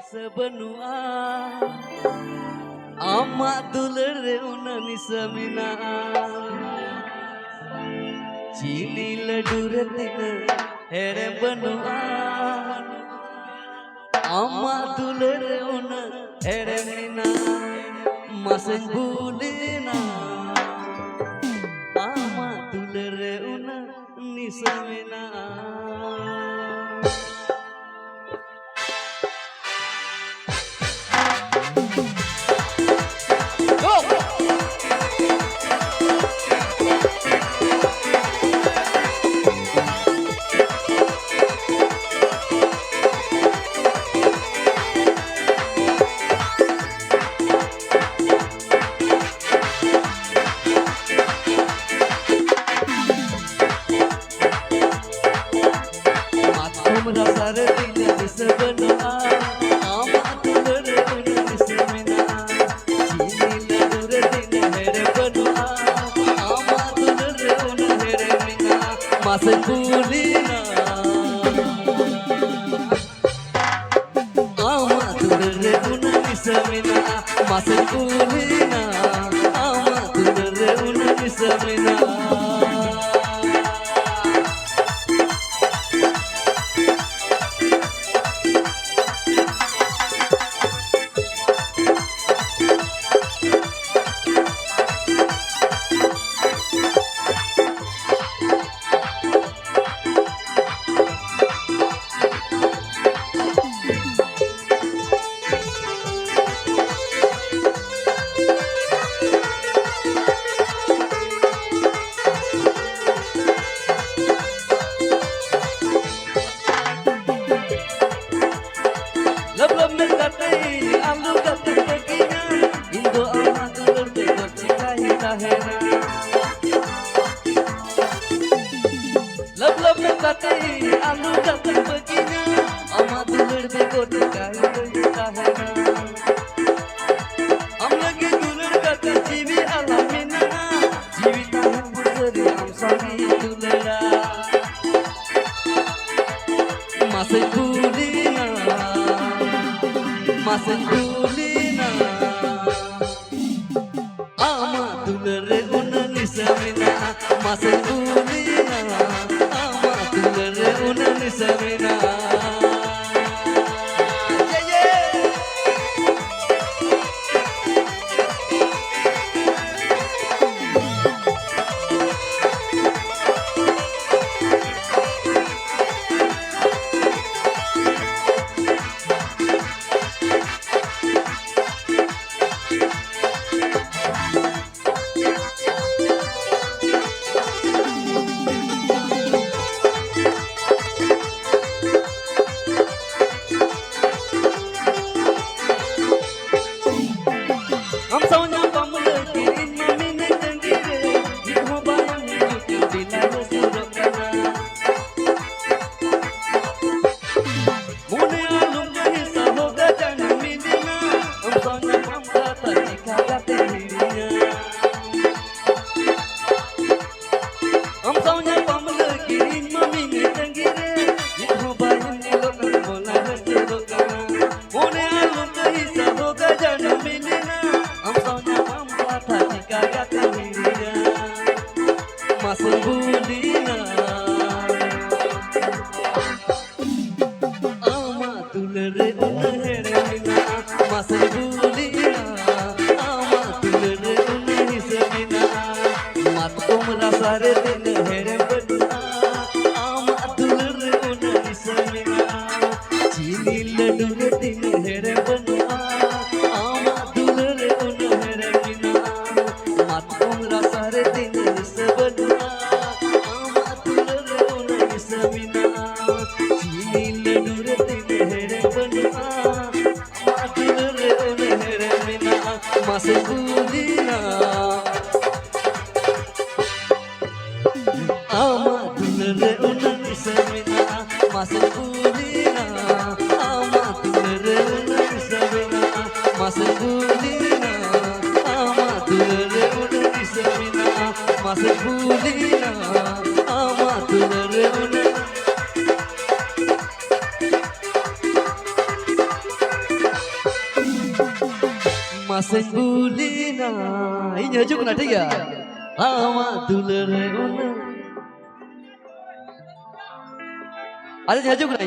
sebenua amat dulere unani samina chini ladure tina here benua amat dulere una here mina masing bulina amat dulere una ni samina. Masing bulina amat dulere unani samina masing bulina amat dulere unani samina. Love में बातें आलू का बगीना अम्मा दुलड़ में गोटे काहे लगता है ना हम लगे दुलड़ का जीवी आलमीना जीविता है पुजरे हम सभी दुलड़ा मासे बुलीना अम्मा दुलड़े उन्ननी समीना मासे बुलीना unani samina. Masing bulina amat dulere una here mina masing bulina amat dulere una ni samina mat ko merasa re din here benua amat dulere una ni samina chini ladure din here benua amat dulere una here mina mat ko merasa re din masing bulina amat dulere unani samina masing bulina amat dulere unani samina masing bulina amat dulere unani samina masing bulina amat dulere unani masing bulina. Ini nyajuk na ठीक है ama dulur una. Ada nyajuk na